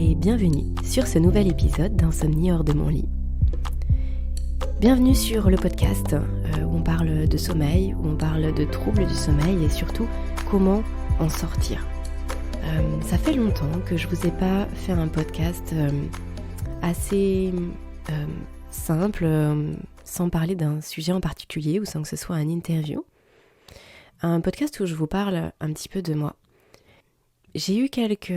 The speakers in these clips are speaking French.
et bienvenue sur ce nouvel épisode d'Insomnie hors de mon lit. Bienvenue sur le podcast où on parle de sommeil, où on parle de troubles du sommeil et surtout comment en sortir. Ça fait longtemps que je vous ai pas fait un podcast assez simple, sans parler d'un sujet en particulier ou sans que ce soit une interview. Un podcast où je vous parle un petit peu de moi. J'ai eu quelques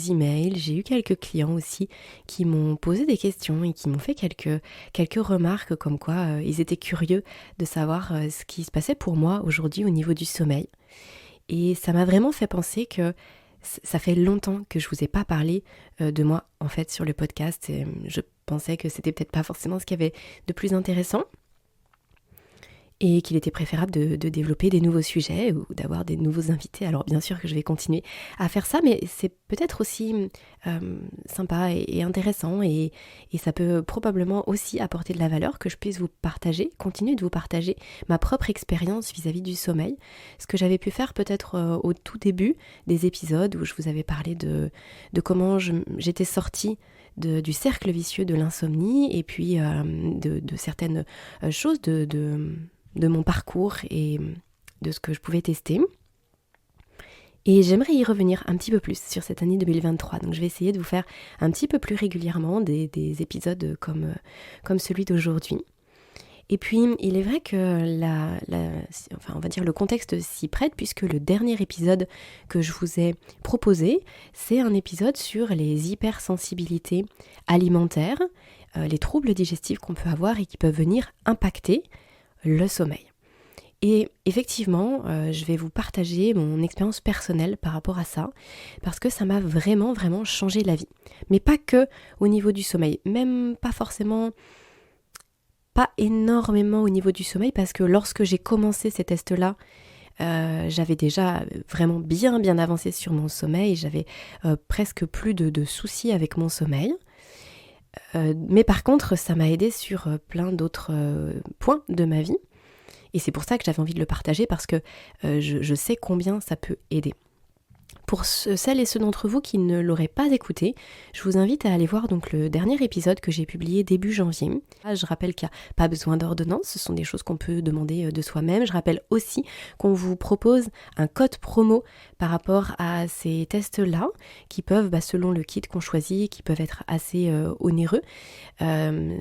emails, j'ai eu quelques clients aussi qui m'ont posé des questions et qui m'ont fait quelques remarques comme quoi ils étaient curieux de savoir ce qui se passait pour moi aujourd'hui au niveau du sommeil. Et ça m'a vraiment fait penser que ça fait longtemps que je vous ai pas parlé de moi en fait sur le podcast. Et je pensais que c'était peut-être pas forcément ce qu'il y avait de plus intéressant. Et qu'il était préférable de développer des nouveaux sujets ou d'avoir des nouveaux invités. Alors bien sûr que je vais continuer à faire ça, mais c'est peut-être aussi sympa et intéressant et ça peut probablement aussi apporter de la valeur que je puisse vous partager, continuer de vous partager ma propre expérience vis-à-vis du sommeil. Ce que j'avais pu faire peut-être au tout début des épisodes où je vous avais parlé de comment j'étais sortie du cercle vicieux de l'insomnie et puis de certaines choses de mon parcours et de ce que je pouvais tester. Et j'aimerais y revenir un petit peu plus sur cette année 2023. Donc je vais essayer de vous faire un petit peu plus régulièrement des épisodes comme celui d'aujourd'hui. Et puis il est vrai que on va dire le contexte s'y prête puisque le dernier épisode que je vous ai proposé, c'est un épisode sur les hypersensibilités alimentaires, les troubles digestifs qu'on peut avoir et qui peuvent venir impacter le sommeil. Et effectivement, je vais vous partager mon expérience personnelle par rapport à ça, parce que ça m'a vraiment, vraiment changé la vie. Mais pas que au niveau du sommeil, même pas forcément, pas énormément au niveau du sommeil, parce que lorsque j'ai commencé ces tests-là, j'avais déjà vraiment bien avancé sur mon sommeil, j'avais presque plus de soucis avec mon sommeil. Mais par contre, ça m'a aidé sur plein d'autres points de ma vie. Et c'est pour ça que j'avais envie de le partager parce que je sais combien ça peut aider. Pour celles et ceux d'entre vous qui ne l'auraient pas écouté, je vous invite à aller voir donc le dernier épisode que j'ai publié début janvier. Je rappelle qu'il n'y a pas besoin d'ordonnance, ce sont des choses qu'on peut demander de soi-même. Je rappelle aussi qu'on vous propose un code promo par rapport à ces tests-là, qui peuvent, selon le kit qu'on choisit, qui peuvent être assez onéreux,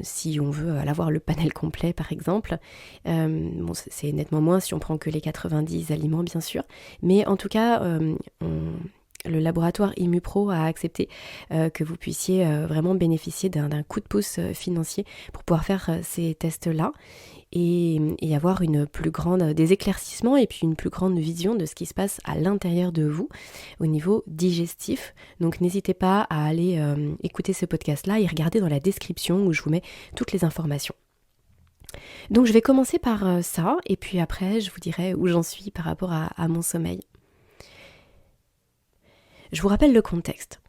si on veut avoir le panel complet par exemple. C'est nettement moins si on prend que les 90 aliments bien sûr, mais en tout cas, le laboratoire ImuPro a accepté que vous puissiez vraiment bénéficier d'un coup de pouce financier pour pouvoir faire ces tests-là et avoir des éclaircissements et puis une plus grande vision de ce qui se passe à l'intérieur de vous au niveau digestif. Donc n'hésitez pas à aller écouter ce podcast-là et regarder dans la description où je vous mets toutes les informations. Donc je vais commencer par ça et puis après je vous dirai où j'en suis par rapport à mon sommeil. Je vous rappelle le contexte.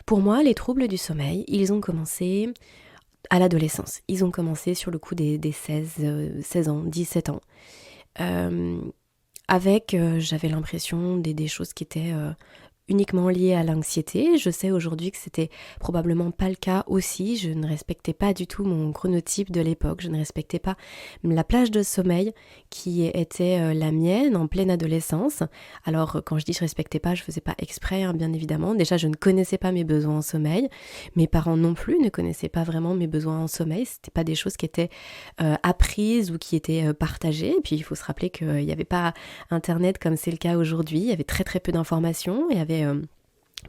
Pour moi, les troubles du sommeil, ils ont commencé à l'adolescence. Ils ont commencé sur le coup des 16 ans, 17 ans. J'avais l'impression des choses qui étaient uniquement liées à l'anxiété. Je sais aujourd'hui que c'était probablement pas le cas aussi. Je ne respectais pas du tout mon chronotype de l'époque. Je ne respectais pas la plage de sommeil qui était la mienne en pleine adolescence. Alors quand je dis je respectais pas, je faisais pas exprès, bien évidemment. Déjà, je ne connaissais pas mes besoins en sommeil. Mes parents non plus ne connaissaient pas vraiment mes besoins en sommeil. C'était pas des choses qui étaient apprises ou qui étaient partagées. Et puis il faut se rappeler qu'il n'y avait pas Internet comme c'est le cas aujourd'hui. Il y avait très très peu d'informations. Il y avait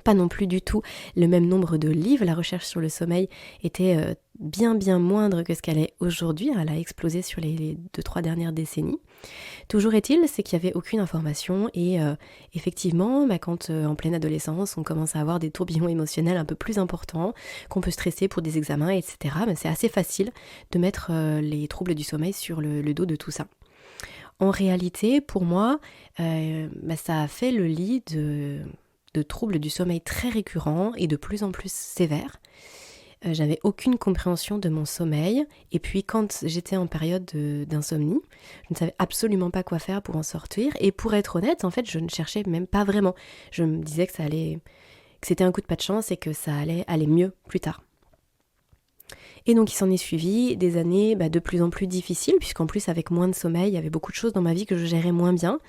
pas non plus du tout le même nombre de livres. La recherche sur le sommeil était bien moindre que ce qu'elle est aujourd'hui. Elle a explosé sur les 2-3 dernières décennies. Toujours est-il, c'est qu'il n'y avait aucune information et effectivement, quand en pleine adolescence, on commence à avoir des tourbillons émotionnels un peu plus importants, qu'on peut stresser pour des examens, etc. C'est assez facile de mettre les troubles du sommeil sur le dos de tout ça. En réalité, pour moi, ça a fait le lit de troubles du sommeil très récurrents et de plus en plus sévères. J'avais aucune compréhension de mon sommeil et puis quand j'étais en période d'insomnie, je ne savais absolument pas quoi faire pour en sortir et pour être honnête, en fait, je ne cherchais même pas vraiment. Je me disais que que c'était un coup de pas de chance et que ça allait aller mieux plus tard. Et donc il s'en est suivi des années de plus en plus difficiles, puisqu'en plus avec moins de sommeil, il y avait beaucoup de choses dans ma vie que je gérais moins bien,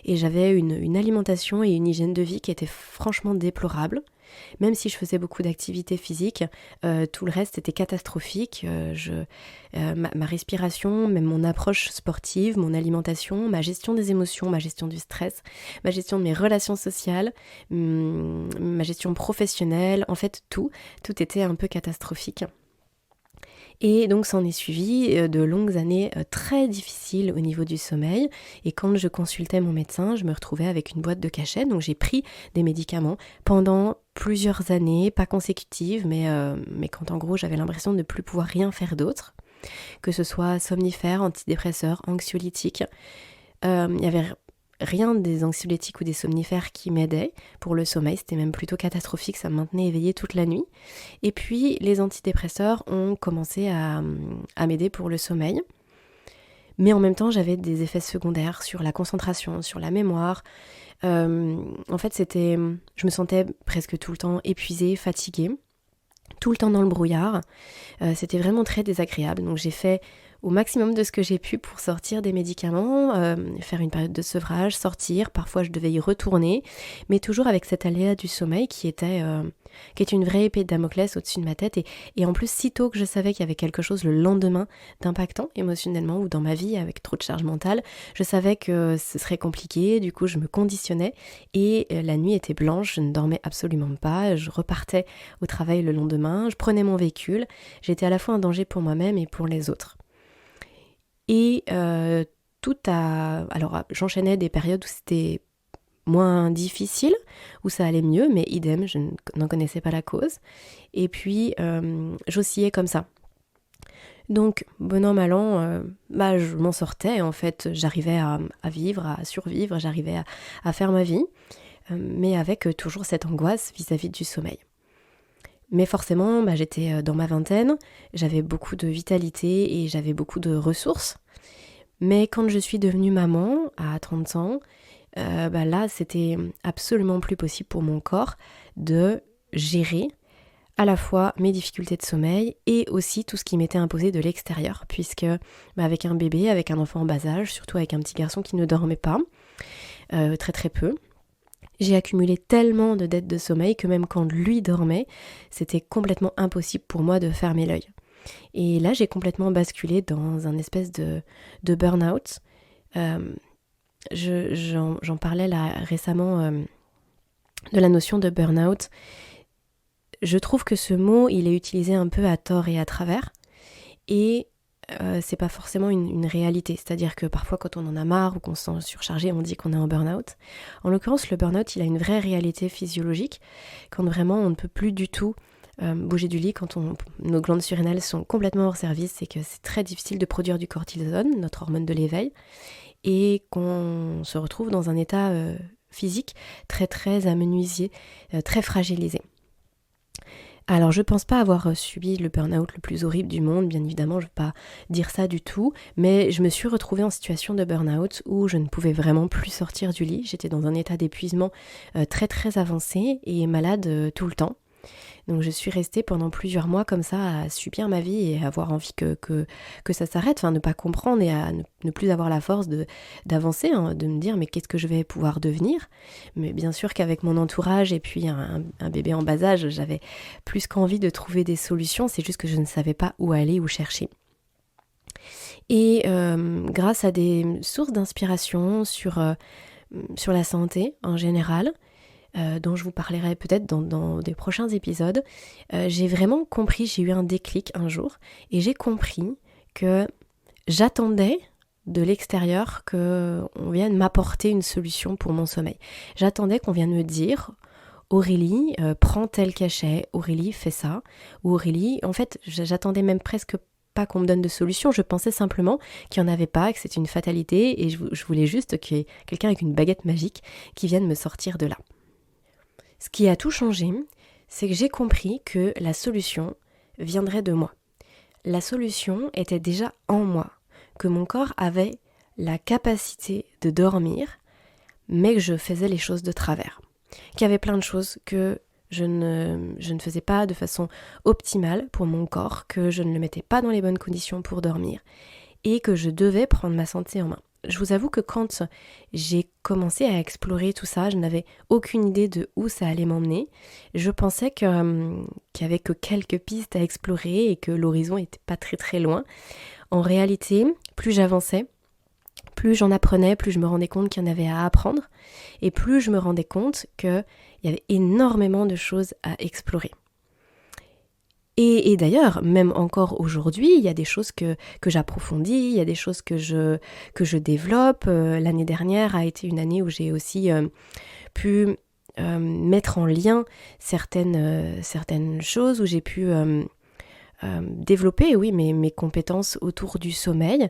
et j'avais une alimentation et une hygiène de vie qui étaient franchement déplorables. Même si je faisais beaucoup d'activités physiques, tout le reste était catastrophique. Ma respiration, même mon approche sportive, mon alimentation, ma gestion des émotions, ma gestion du stress, ma gestion de mes relations sociales, ma gestion professionnelle, en fait tout était un peu catastrophique. Et donc s'en est suivi de longues années très difficiles au niveau du sommeil, et quand je consultais mon médecin, je me retrouvais avec une boîte de cachette, donc j'ai pris des médicaments pendant plusieurs années, pas consécutives, mais quand en gros j'avais l'impression de ne plus pouvoir rien faire d'autre, que ce soit somnifères, antidépresseurs, anxiolytiques. Il n'y avait rien des anxiolytiques ou des somnifères qui m'aidaient pour le sommeil, c'était même plutôt catastrophique, ça me maintenait éveillée toute la nuit. Et puis les antidépresseurs ont commencé à m'aider pour le sommeil. Mais en même temps, j'avais des effets secondaires sur la concentration, sur la mémoire. En fait, je me sentais presque tout le temps épuisée, fatiguée, tout le temps dans le brouillard. C'était vraiment très désagréable. Donc j'ai fait au maximum de ce que j'ai pu pour sortir des médicaments, faire une période de sevrage, sortir. Parfois, je devais y retourner, mais toujours avec cet aléa du sommeil qui est une vraie épée de Damoclès au-dessus de ma tête. Et en plus, sitôt que je savais qu'il y avait quelque chose le lendemain d'impactant émotionnellement ou dans ma vie avec trop de charge mentale, je savais que ce serait compliqué. Du coup, je me conditionnais et la nuit était blanche, je ne dormais absolument pas. Je repartais au travail le lendemain, je prenais mon véhicule. J'étais à la fois un danger pour moi-même et pour les autres. Et alors j'enchaînais des périodes où c'était moins difficile, où ça allait mieux, mais idem, je n'en connaissais pas la cause. Et puis j'oscillais comme ça. Donc bon an mal an, je m'en sortais en fait, j'arrivais à vivre, à survivre, j'arrivais à faire ma vie, mais avec toujours cette angoisse vis-à-vis du sommeil. Mais forcément, j'étais dans ma vingtaine, j'avais beaucoup de vitalité et j'avais beaucoup de ressources. Mais quand je suis devenue maman, à 30 ans, là, c'était absolument plus possible pour mon corps de gérer à la fois mes difficultés de sommeil et aussi tout ce qui m'était imposé de l'extérieur. Puisque avec un bébé, avec un enfant en bas âge, surtout avec un petit garçon qui ne dormait pas, très très peu, j'ai accumulé tellement de dettes de sommeil que même quand lui dormait, c'était complètement impossible pour moi de fermer l'œil. Et là, j'ai complètement basculé dans un espèce de burn-out. J'en parlais là récemment de la notion de burn-out. Je trouve que ce mot, il est utilisé un peu à tort et à travers. Et c'est pas forcément une réalité, c'est-à-dire que parfois quand on en a marre ou qu'on se sent surchargé, on dit qu'on est en burn-out. En l'occurrence, le burn-out, il a une vraie réalité physiologique, quand vraiment on ne peut plus du tout bouger du lit, quand nos glandes surrénales sont complètement hors service, c'est que c'est très difficile de produire du cortisone, notre hormone de l'éveil, et qu'on se retrouve dans un état physique très très amenuisé, très fragilisé. Alors je pense pas avoir subi le burn-out le plus horrible du monde, bien évidemment je ne vais pas dire ça du tout, mais je me suis retrouvée en situation de burn-out où je ne pouvais vraiment plus sortir du lit, j'étais dans un état d'épuisement très très avancé et malade tout le temps. Donc je suis restée pendant plusieurs mois comme ça à subir ma vie et avoir envie que ça s'arrête, enfin ne pas comprendre et à ne plus avoir la force d'avancer, de me dire mais qu'est-ce que je vais pouvoir devenir. Mais bien sûr qu'avec mon entourage et puis un bébé en bas âge, j'avais plus qu'envie de trouver des solutions, c'est juste que je ne savais pas où aller, où chercher. Et grâce à des sources d'inspiration sur la santé en général, dont je vous parlerai peut-être dans des prochains épisodes, j'ai vraiment compris, j'ai eu un déclic un jour, et j'ai compris que j'attendais de l'extérieur qu'on vienne m'apporter une solution pour mon sommeil. J'attendais qu'on vienne me dire « Aurélie, prends tel cachet, Aurélie, fais ça », ou « Aurélie », en fait, j'attendais même presque pas qu'on me donne de solution, je pensais simplement qu'il n'y en avait pas, que c'était une fatalité, et je voulais juste qu'il y ait quelqu'un avec une baguette magique qui vienne me sortir de là. Ce qui a tout changé, c'est que j'ai compris que la solution viendrait de moi. La solution était déjà en moi, que mon corps avait la capacité de dormir, mais que je faisais les choses de travers. Qu'il y avait plein de choses que je ne faisais pas de façon optimale pour mon corps, que je ne le mettais pas dans les bonnes conditions pour dormir et que je devais prendre ma santé en main. Je vous avoue que quand j'ai commencé à explorer tout ça, je n'avais aucune idée de où ça allait m'emmener. Je pensais qu'il n'y avait que quelques pistes à explorer et que l'horizon n'était pas très très loin. En réalité, plus j'avançais, plus j'en apprenais, plus je me rendais compte qu'il y en avait à apprendre et plus je me rendais compte qu'il y avait énormément de choses à explorer. Et d'ailleurs, même encore aujourd'hui, il y a des choses que j'approfondis, il y a des choses que je développe. L'année dernière a été une année où j'ai aussi pu mettre en lien certaines choses, où j'ai pu développer mes compétences autour du sommeil,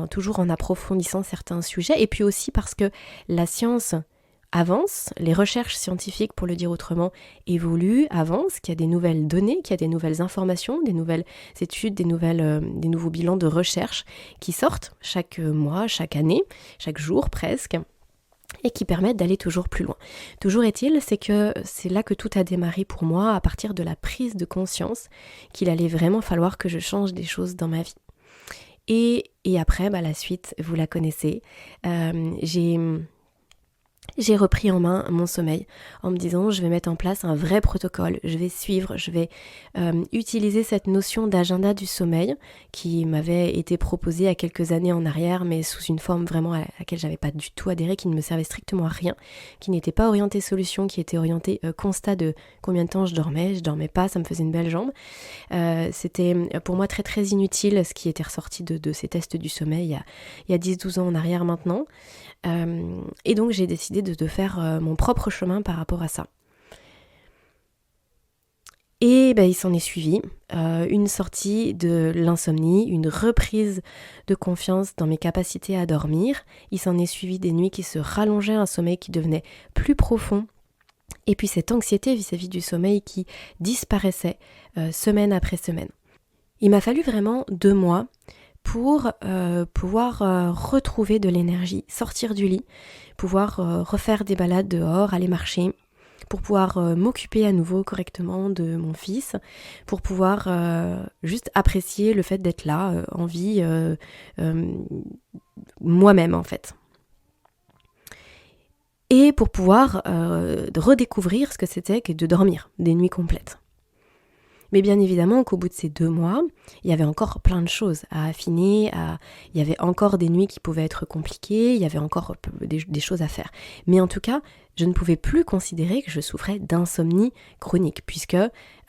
toujours en approfondissant certains sujets. Et puis aussi parce que la science avance, les recherches scientifiques, pour le dire autrement, évoluent, avancent, qu'il y a des nouvelles données, qu'il y a des nouvelles informations, des nouvelles études, des nouveaux bilans de recherche qui sortent chaque mois, chaque année, chaque jour presque, et qui permettent d'aller toujours plus loin. Toujours est-il, c'est que c'est là que tout a démarré pour moi, à partir de la prise de conscience qu'il allait vraiment falloir que je change des choses dans ma vie. Et après, la suite, vous la connaissez. J'ai repris en main mon sommeil en me disant je vais mettre en place un vrai protocole, je vais suivre, je vais utiliser cette notion d'agenda du sommeil qui m'avait été proposée il y a quelques années en arrière, mais sous une forme vraiment à laquelle j'avais pas du tout adhéré, qui ne me servait strictement à rien, qui n'était pas orientée solution, qui était orientée constat de combien de temps je dormais pas, ça me faisait une belle jambe. C'était pour moi très très inutile ce qui était ressorti de ces tests du sommeil il y a 10-12 ans en arrière maintenant. Et donc j'ai décidé de faire mon propre chemin par rapport à ça. Et il s'en est suivi une sortie de l'insomnie, une reprise de confiance dans mes capacités à dormir. Il s'en est suivi des nuits qui se rallongeaient, un sommeil qui devenait plus profond. Et puis cette anxiété vis-à-vis du sommeil qui disparaissait semaine après semaine. Il m'a fallu vraiment 2 mois pour pouvoir retrouver de l'énergie, sortir du lit, pouvoir refaire des balades dehors, aller marcher, pour pouvoir m'occuper à nouveau correctement de mon fils, pour pouvoir juste apprécier le fait d'être là, en vie, moi-même en fait. Et pour pouvoir redécouvrir ce que c'était que de dormir des nuits complètes. Mais bien évidemment qu'au bout de ces 2 mois, il y avait encore plein de choses à affiner, il y avait encore des nuits qui pouvaient être compliquées, il y avait encore des choses à faire. Mais en tout cas, je ne pouvais plus considérer que je souffrais d'insomnie chronique, puisque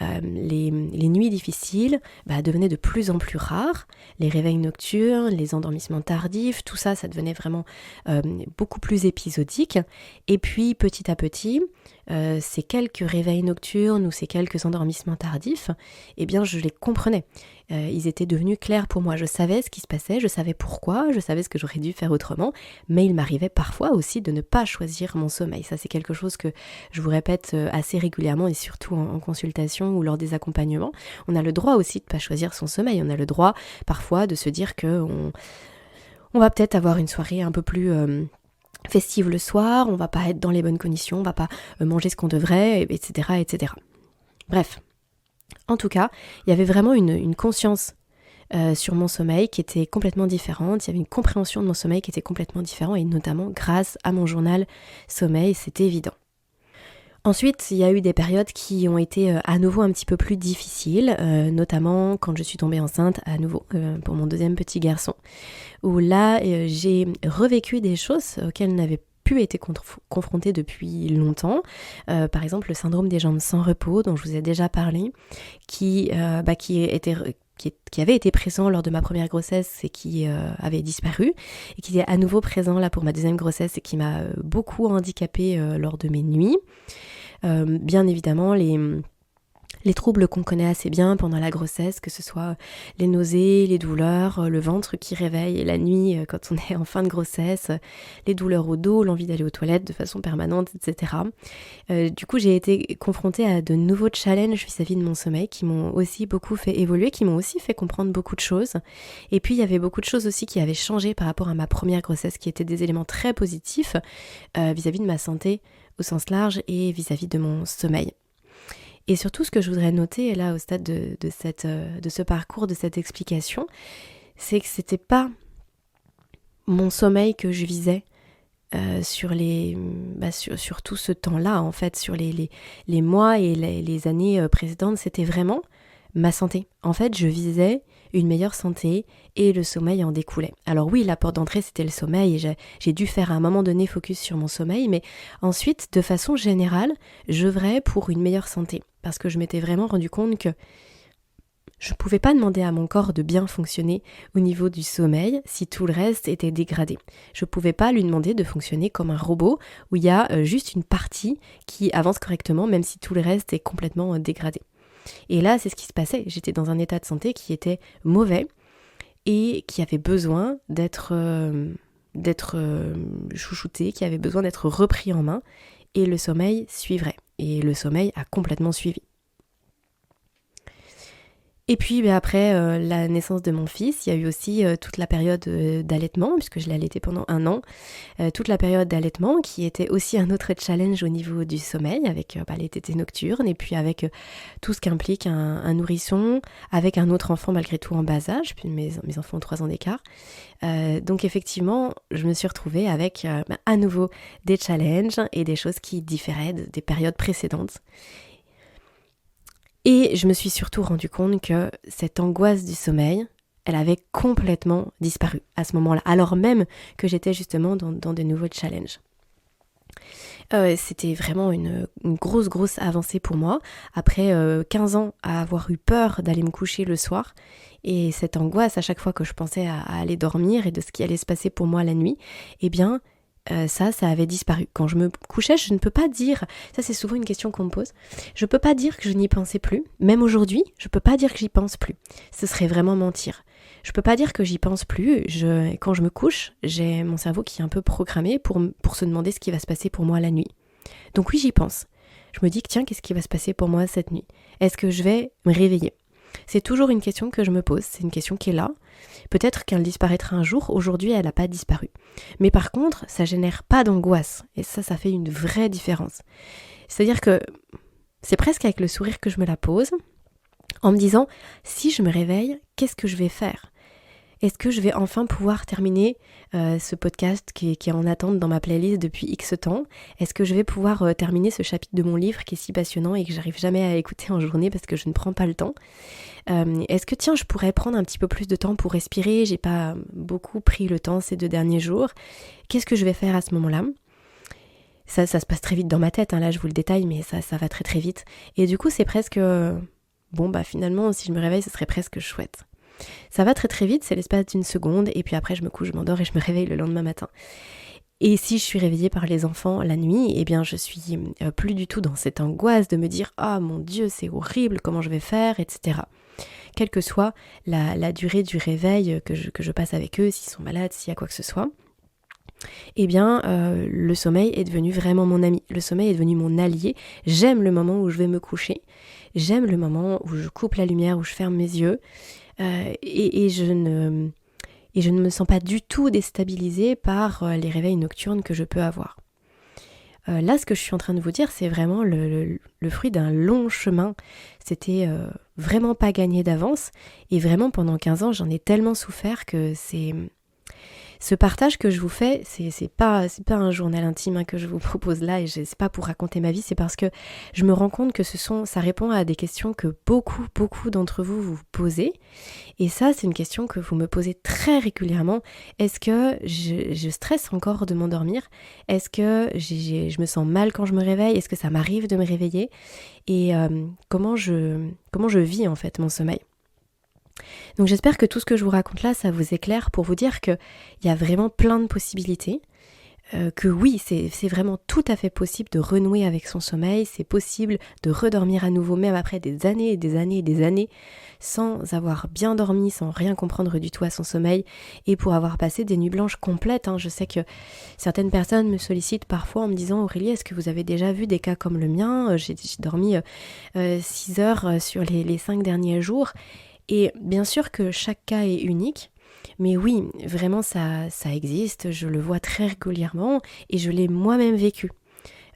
les nuits difficiles devenaient de plus en plus rares, les réveils nocturnes, les endormissements tardifs, tout ça, ça devenait vraiment beaucoup plus épisodique. Et puis petit à petit, ces quelques réveils nocturnes ou ces quelques endormissements tardifs, eh bien je les comprenais. Ils étaient devenus clairs pour moi. Je savais ce qui se passait, je savais pourquoi, je savais ce que j'aurais dû faire autrement, mais il m'arrivait parfois aussi de ne pas choisir mon sommeil. Ça, c'est quelque chose que je vous répète assez régulièrement et surtout en consultation ou lors des accompagnements. On a le droit aussi de ne pas choisir son sommeil. On a le droit parfois de se dire qu'on va peut-être avoir une soirée un peu plus festive le soir, on va pas être dans les bonnes conditions, on va pas manger ce qu'on devrait, etc., etc. Bref. En tout cas, il y avait vraiment une conscience sur mon sommeil qui était complètement différente, il y avait une compréhension de mon sommeil qui était complètement différente et notamment grâce à mon journal sommeil, c'était évident. Ensuite, il y a eu des périodes qui ont été à nouveau un petit peu plus difficiles, notamment quand je suis tombée enceinte à nouveau pour mon 2e petit garçon, où là j'ai revécu des choses auxquelles n'avais plus été confrontée depuis longtemps, par exemple le syndrome des jambes sans repos dont je vous ai déjà parlé, qui avait été présent lors de ma première grossesse et qui avait disparu, et qui est à nouveau présent là pour ma 2e grossesse et qui m'a beaucoup handicapée lors de mes nuits. Bien évidemment, les troubles qu'on connaît assez bien pendant la grossesse, que ce soit les nausées, les douleurs, le ventre qui réveille la nuit quand on est en fin de grossesse, les douleurs au dos, l'envie d'aller aux toilettes de façon permanente, etc. Du coup, j'ai été confrontée à de nouveaux challenges vis-à-vis de mon sommeil qui m'ont aussi beaucoup fait évoluer, qui m'ont aussi fait comprendre beaucoup de choses. Et puis, il y avait beaucoup de choses aussi qui avaient changé par rapport à ma première grossesse, qui étaient des éléments très positifs vis-à-vis de ma santé au sens large et vis-à-vis de mon sommeil. Et surtout, ce que je voudrais noter là au stade de ce parcours, de cette explication, c'est que c'était pas mon sommeil que je visais sur tout ce temps-là, en fait, sur les mois et les années précédentes, c'était vraiment ma santé. En fait, je visais une meilleure santé et le sommeil en découlait. Alors oui, la porte d'entrée, c'était le sommeil et j'ai dû faire à un moment donné focus sur mon sommeil, mais ensuite, de façon générale, j'œuvrais pour une meilleure santé parce que je m'étais vraiment rendu compte que je ne pouvais pas demander à mon corps de bien fonctionner au niveau du sommeil si tout le reste était dégradé. Je ne pouvais pas lui demander de fonctionner comme un robot où il y a juste une partie qui avance correctement même si tout le reste est complètement dégradé. Et là, c'est ce qui se passait. J'étais dans un état de santé qui était mauvais et qui avait besoin d'être chouchouté, qui avait besoin d'être repris en main et le sommeil suivrait. Et le sommeil a complètement suivi. Et puis après la naissance de mon fils, il y a eu aussi toute la période d'allaitement, puisque je l'ai allaité pendant 1 an, toute la période d'allaitement qui était aussi un autre challenge au niveau du sommeil, avec les tétées nocturnes, et puis avec tout ce qu'implique un nourrisson, avec un autre enfant malgré tout en bas âge, puis mes enfants ont 3 ans d'écart. Donc effectivement, je me suis retrouvée avec à nouveau des challenges et des choses qui différaient des périodes précédentes. Et je me suis surtout rendu compte que cette angoisse du sommeil, elle avait complètement disparu à ce moment-là, alors même que j'étais justement dans de nouveaux challenges. C'était vraiment une grosse avancée pour moi, après 15 ans à avoir eu peur d'aller me coucher le soir, et cette angoisse à chaque fois que je pensais à aller dormir et de ce qui allait se passer pour moi la nuit, eh bien ça avait disparu. Quand je me couchais, je ne peux pas dire, ça c'est souvent une question qu'on me pose, je peux pas dire que je n'y pensais plus, même aujourd'hui, je peux pas dire que j'y pense plus. Ce serait vraiment mentir. Je peux pas dire que j'y pense plus, quand je me couche, j'ai mon cerveau qui est un peu programmé pour se demander ce qui va se passer pour moi la nuit. Donc oui, j'y pense. Je me dis que tiens, qu'est-ce qui va se passer pour moi cette nuit ? Est-ce que je vais me réveiller ? C'est toujours une question que je me pose, c'est une question qui est là. Peut-être qu'elle disparaîtra un jour, aujourd'hui elle n'a pas disparu. Mais par contre, ça génère pas d'angoisse, et ça fait une vraie différence. C'est-à-dire que c'est presque avec le sourire que je me la pose, en me disant, si je me réveille, qu'est-ce que je vais faire ? Est-ce que je vais enfin pouvoir terminer ce podcast qui est en attente dans ma playlist depuis X temps ? Est-ce que je vais pouvoir terminer ce chapitre de mon livre qui est si passionnant et que j'arrive jamais à écouter en journée parce que je ne prends pas le temps ? Est-ce que je pourrais prendre un petit peu plus de temps pour respirer ? J'ai pas beaucoup pris le temps ces 2 derniers jours. Qu'est-ce que je vais faire à ce moment-là ? Ça se passe très vite dans ma tête, là je vous le détaille, mais ça va très très vite. Et du coup c'est presque... finalement si je me réveille ce serait presque chouette. Ça va très très vite, c'est l'espace d'1 seconde, et puis après je me couche, je m'endors et je me réveille le lendemain matin. Et si je suis réveillée par les enfants la nuit, eh bien je suis plus du tout dans cette angoisse de me dire « Ah mon Dieu, c'est horrible, comment je vais faire ?» etc. Quelle que soit la durée du réveil que je passe avec eux, s'ils sont malades, s'il y a quoi que ce soit, eh bien le sommeil est devenu vraiment mon ami, le sommeil est devenu mon allié. J'aime le moment où je vais me coucher, j'aime le moment où je coupe la lumière, où je ferme mes yeux, et je ne me sens pas du tout déstabilisée par les réveils nocturnes que je peux avoir. Là, ce que je suis en train de vous dire, c'est vraiment le fruit d'un long chemin. C'était vraiment pas gagné d'avance, et vraiment pendant 15 ans, j'en ai tellement souffert que c'est... Ce partage que je vous fais, c'est pas un journal intime que je vous propose là, et c'est pas pour raconter ma vie, c'est parce que je me rends compte que ça répond à des questions que beaucoup d'entre vous vous posez, et ça c'est une question que vous me posez très régulièrement. Est-ce que je stresse encore de m'endormir ? Est-ce que je me sens mal quand je me réveille ? Est-ce que ça m'arrive de me réveiller ? Et comment je vis en fait mon sommeil ? Donc j'espère que tout ce que je vous raconte là, ça vous éclaire pour vous dire qu'il y a vraiment plein de possibilités, que oui, c'est vraiment tout à fait possible de renouer avec son sommeil, c'est possible de redormir à nouveau, même après des années et des années et des années, sans avoir bien dormi, sans rien comprendre du tout à son sommeil, et pour avoir passé des nuits blanches complètes. Je sais que certaines personnes me sollicitent parfois en me disant « Aurélie, est-ce que vous avez déjà vu des cas comme le mien ? J'ai dormi 6 heures sur les 5 derniers jours ». Et bien sûr que chaque cas est unique, mais oui, vraiment ça existe, je le vois très régulièrement et je l'ai moi-même vécu.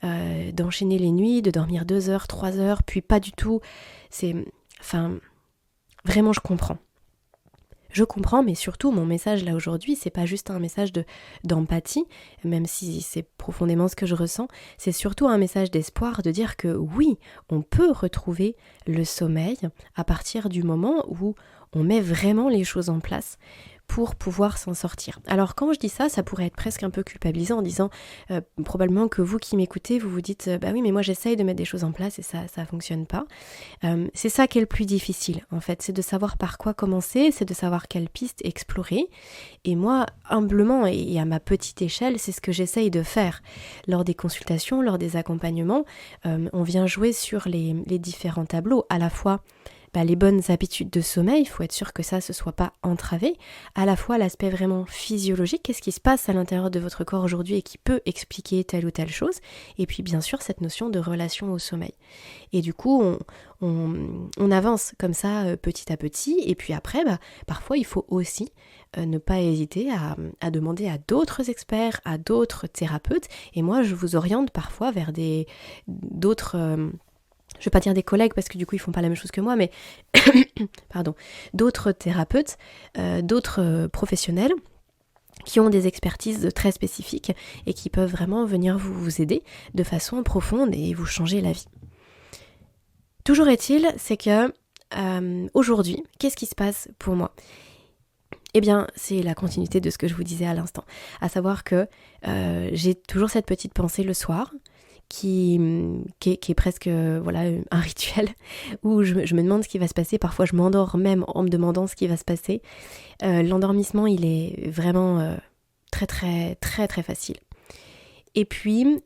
d'enchaîner les nuits, de dormir 2 heures, 3 heures, puis pas du tout. Vraiment je comprends. Je comprends, mais surtout mon message là aujourd'hui, c'est pas juste un message d'empathie, même si c'est profondément ce que je ressens, c'est surtout un message d'espoir de dire que oui, on peut retrouver le sommeil à partir du moment où on met vraiment les choses en place pour pouvoir s'en sortir. Alors quand je dis ça, ça pourrait être presque un peu culpabilisant en disant probablement que vous qui m'écoutez, vous vous dites bah oui mais moi j'essaye de mettre des choses en place et ça fonctionne pas. C'est ça qui est le plus difficile en fait, c'est de savoir par quoi commencer, c'est de savoir quelle piste explorer. Et moi humblement et à ma petite échelle, c'est ce que j'essaye de faire. Lors des consultations, lors des accompagnements, on vient jouer sur les différents tableaux, à la fois les bonnes habitudes de sommeil, il faut être sûr que ça ne soit pas entravé, à la fois l'aspect vraiment physiologique, qu'est-ce qui se passe à l'intérieur de votre corps aujourd'hui et qui peut expliquer telle ou telle chose, et puis bien sûr cette notion de relation au sommeil. Et du coup, on avance comme ça petit à petit, et puis après, parfois il faut aussi ne pas hésiter à demander à d'autres experts, à d'autres thérapeutes, et moi je vous oriente parfois vers d'autres... je ne vais pas dire des collègues parce que du coup ils font pas la même chose que moi, mais pardon, d'autres thérapeutes, d'autres professionnels qui ont des expertises très spécifiques et qui peuvent vraiment venir vous aider de façon profonde et vous changer la vie. Toujours est-il, c'est que aujourd'hui, qu'est-ce qui se passe pour moi ? Eh bien, c'est la continuité de ce que je vous disais à l'instant, à savoir que j'ai toujours cette petite pensée le soir, qui est presque un rituel où je me demande ce qui va se passer. Parfois je m'endors même en me demandant ce qui va se passer. L'endormissement il est vraiment très très très très facile. Et puis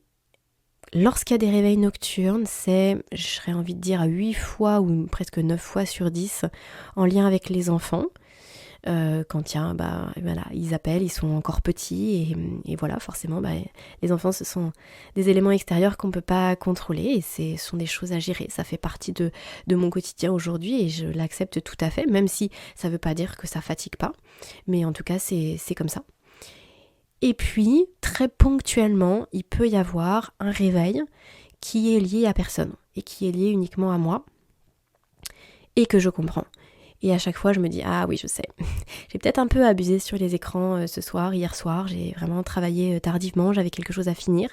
lorsqu'il y a des réveils nocturnes, c'est, j'aurais envie de dire 8 fois ou presque 9 fois sur 10 en lien avec les enfants. Quand il y a, ils appellent, ils sont encore petits et voilà, forcément, les enfants, ce sont des éléments extérieurs qu'on ne peut pas contrôler et ce sont des choses à gérer. Ça fait partie de mon quotidien aujourd'hui et je l'accepte tout à fait, même si ça ne veut pas dire que ça fatigue pas. Mais en tout cas, c'est comme ça. Et puis, très ponctuellement, il peut y avoir un réveil qui est lié à personne et qui est lié uniquement à moi et que je comprends. Et à chaque fois, je me dis, ah oui, je sais, j'ai peut-être un peu abusé sur les écrans ce soir, hier soir, j'ai vraiment travaillé tardivement, j'avais quelque chose à finir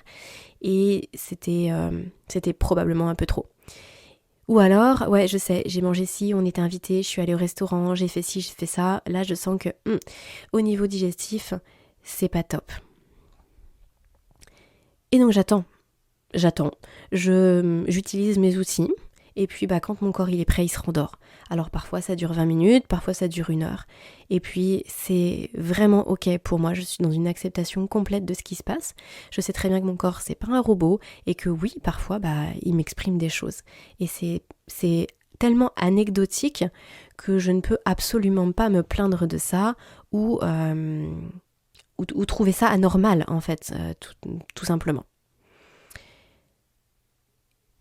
et c'était probablement un peu trop. Ou alors, ouais, je sais, j'ai mangé ci, on était invités, je suis allée au restaurant, j'ai fait ci, j'ai fait ça, là je sens que au niveau digestif, c'est pas top. Et donc j'attends, j'utilise mes outils. Et puis quand mon corps il est prêt, il se rendort. Alors parfois ça dure 20 minutes, parfois ça dure 1 heure. Et puis c'est vraiment ok pour moi, je suis dans une acceptation complète de ce qui se passe. Je sais très bien que mon corps c'est pas un robot et que oui, parfois il m'exprime des choses. Et c'est tellement anecdotique que je ne peux absolument pas me plaindre de ça ou trouver ça anormal en fait, tout simplement.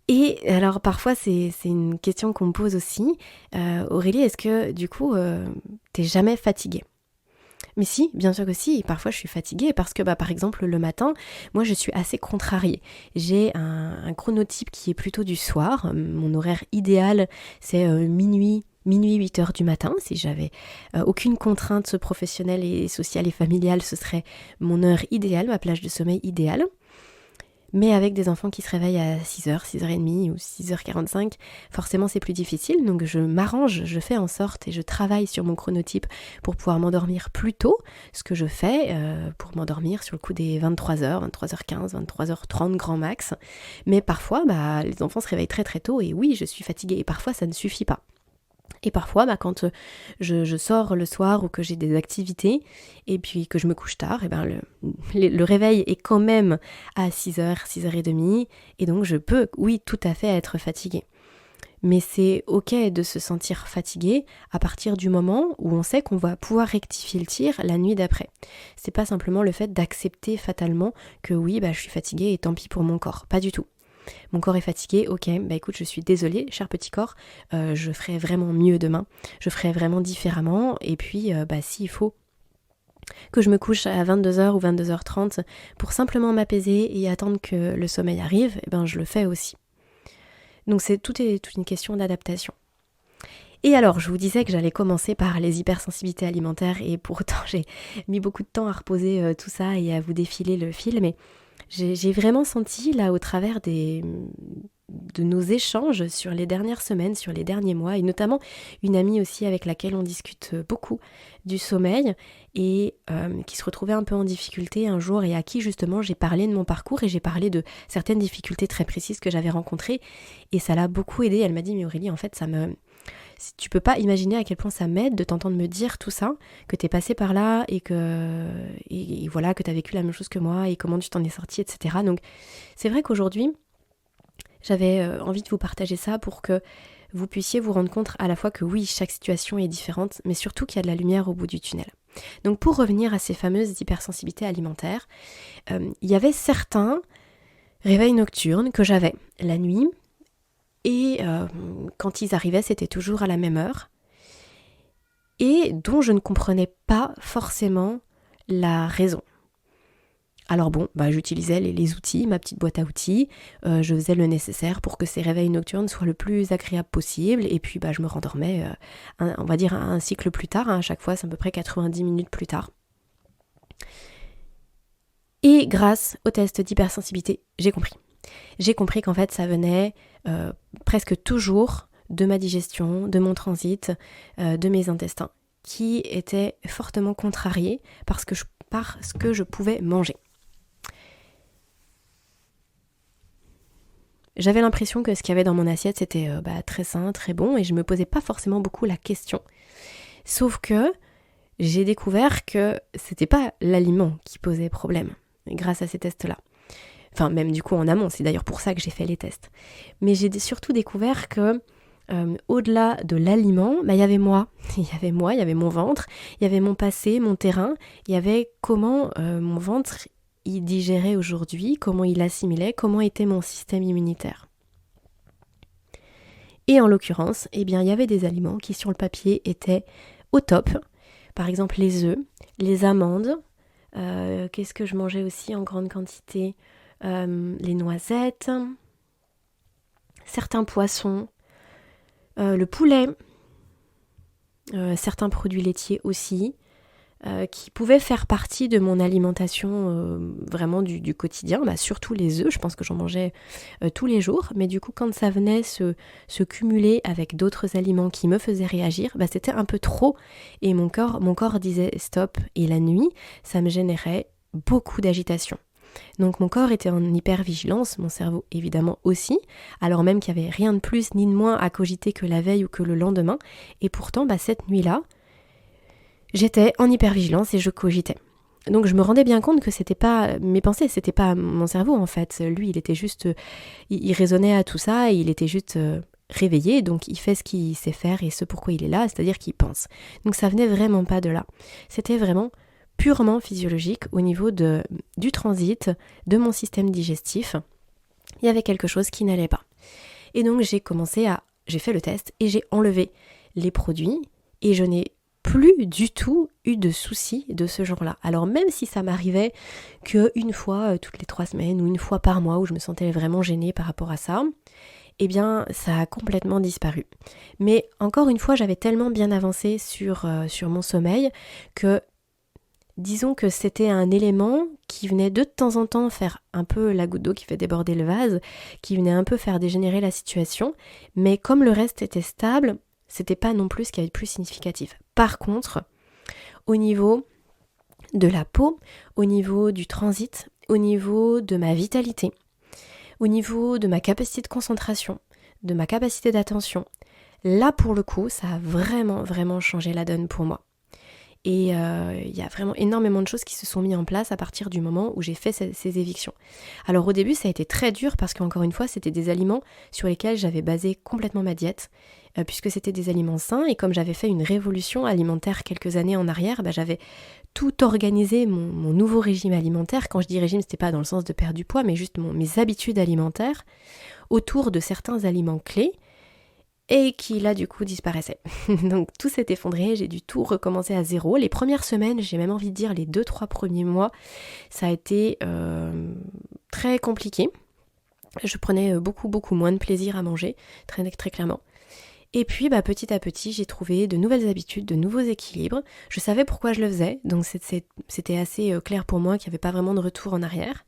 Et alors parfois c'est une question qu'on me pose aussi, Aurélie, est-ce que du coup t'es jamais fatiguée ? Mais si, bien sûr que si, parfois je suis fatiguée parce que par exemple le matin, moi je suis assez contrariée. J'ai un chronotype qui est plutôt du soir, mon horaire idéal c'est minuit 8h du matin. Si j'avais aucune contrainte professionnelle et sociale et familiale, ce serait mon heure idéale, ma plage de sommeil idéale. Mais avec des enfants qui se réveillent à 6h, 6h30 ou 6h45, forcément c'est plus difficile. Donc je m'arrange, je fais en sorte et je travaille sur mon chronotype pour pouvoir m'endormir plus tôt. Ce que je fais pour m'endormir sur le coup des 23h, 23h15, 23h30 grand max. Mais parfois, les enfants se réveillent très très tôt et oui, je suis fatiguée. Et parfois ça ne suffit pas. Et parfois, quand je sors le soir ou que j'ai des activités et puis que je me couche tard, le réveil est quand même à 6h, 6h30 et donc je peux, oui, tout à fait être fatiguée. Mais c'est ok de se sentir fatigué à partir du moment où on sait qu'on va pouvoir rectifier le tir la nuit d'après. C'est pas simplement le fait d'accepter fatalement que oui, je suis fatiguée et tant pis pour mon corps. Pas du tout. Mon corps est fatigué, ok, écoute, je suis désolée, cher petit corps, je ferai vraiment mieux demain, je ferai vraiment différemment, et puis s'il faut que je me couche à 22h ou 22h30 pour simplement m'apaiser et attendre que le sommeil arrive, je le fais aussi. Donc tout est toute une question d'adaptation. Et alors, je vous disais que j'allais commencer par les hypersensibilités alimentaires et pourtant j'ai mis beaucoup de temps à reposer tout ça et à vous défiler le fil, mais j'ai vraiment senti là au travers de nos échanges sur les dernières semaines, sur les derniers mois, et notamment une amie aussi avec laquelle on discute beaucoup du sommeil et qui se retrouvait un peu en difficulté un jour et à qui justement j'ai parlé de mon parcours et j'ai parlé de certaines difficultés très précises que j'avais rencontrées et ça l'a beaucoup aidée. Elle m'a dit mais Aurélie, en fait tu peux pas imaginer à quel point ça m'aide de t'entendre me dire tout ça, que t'es passé par là et voilà, que t'as vécu la même chose que moi et comment tu t'en es sortie, etc. Donc c'est vrai qu'aujourd'hui, j'avais envie de vous partager ça pour que vous puissiez vous rendre compte à la fois que oui, chaque situation est différente, mais surtout qu'il y a de la lumière au bout du tunnel. Donc pour revenir à ces fameuses hypersensibilités alimentaires, il y avait certains réveils nocturnes que j'avais la nuit, et quand ils arrivaient, c'était toujours à la même heure, et dont je ne comprenais pas forcément la raison. Alors bon, j'utilisais les outils, ma petite boîte à outils, je faisais le nécessaire pour que ces réveils nocturnes soient le plus agréables possible, et puis je me rendormais, on va dire un cycle plus tard, à chaque fois c'est à peu près 90 minutes plus tard. Et grâce au test d'hypersensibilité, j'ai compris. J'ai compris qu'en fait ça venait presque toujours de ma digestion, de mon transit, de mes intestins, qui étaient fortement contrariés parce que je pouvais manger. J'avais l'impression que ce qu'il y avait dans mon assiette c'était très sain, très bon, et je me posais pas forcément beaucoup la question. Sauf que j'ai découvert que c'était pas l'aliment qui posait problème grâce à ces tests-là. Enfin, même du coup en amont, c'est d'ailleurs pour ça que j'ai fait les tests. Mais j'ai surtout découvert que au-delà de l'aliment, il y avait moi. Il y avait mon ventre, il y avait mon passé, mon terrain, il y avait comment mon ventre il digérait aujourd'hui, comment il assimilait, comment était mon système immunitaire. Et en l'occurrence, il y avait des aliments qui sur le papier étaient au top. Par exemple les œufs, les amandes, qu'est-ce que je mangeais aussi en grande quantité ? Les noisettes, certains poissons, le poulet, certains produits laitiers aussi, qui pouvaient faire partie de mon alimentation vraiment du quotidien, surtout les œufs, je pense que j'en mangeais tous les jours, mais du coup quand ça venait se cumuler avec d'autres aliments qui me faisaient réagir, c'était un peu trop, et mon corps disait stop, et la nuit, ça me générait beaucoup d'agitation. Donc mon corps était en hypervigilance, mon cerveau évidemment aussi, alors même qu'il n'y avait rien de plus ni de moins à cogiter que la veille ou que le lendemain, et pourtant cette nuit-là, j'étais en hypervigilance et je cogitais. Donc je me rendais bien compte que c'était pas mes pensées, c'était pas mon cerveau en fait, lui il était juste, il raisonnait à tout ça et il était juste réveillé, donc il fait ce qu'il sait faire et ce pourquoi il est là, c'est-à-dire qu'il pense. Donc ça venait vraiment pas de là, c'était vraiment purement physiologique au niveau du transit, de mon système digestif. Il y avait quelque chose qui n'allait pas. Et donc j'ai fait le test et j'ai enlevé les produits et je n'ai plus du tout eu de soucis de ce genre-là. Alors même si ça m'arrivait qu'une fois toutes les 3 semaines ou une fois par mois où je me sentais vraiment gênée par rapport à ça, ça a complètement disparu. Mais encore une fois, j'avais tellement bien avancé sur mon sommeil que disons que c'était un élément qui venait de temps en temps faire un peu la goutte d'eau qui fait déborder le vase, qui venait un peu faire dégénérer la situation, mais comme le reste était stable, c'était pas non plus ce qui avait de plus significatif. Par contre, au niveau de la peau, au niveau du transit, au niveau de ma vitalité, au niveau de ma capacité de concentration, de ma capacité d'attention, là pour le coup, ça a vraiment, vraiment changé la donne pour moi. Et il y a vraiment énormément de choses qui se sont mises en place à partir du moment où j'ai fait ces évictions. Alors au début ça a été très dur parce qu'encore une fois c'était des aliments sur lesquels j'avais basé complètement ma diète puisque c'était des aliments sains et comme j'avais fait une révolution alimentaire quelques années en arrière, j'avais tout organisé mon nouveau régime alimentaire. Quand je dis régime, c'était pas dans le sens de perdre du poids mais juste mes habitudes alimentaires autour de certains aliments clés. et qui là du coup disparaissait. Donc tout s'est effondré, j'ai dû tout recommencer à zéro. Les premières semaines, j'ai même envie de dire les 2-3 premiers mois, ça a été très compliqué. Je prenais beaucoup moins de plaisir à manger, très, très clairement. Et puis petit à petit, j'ai trouvé de nouvelles habitudes, de nouveaux équilibres. Je savais pourquoi je le faisais, donc c'était assez clair pour moi qu'il n'y avait pas vraiment de retour en arrière.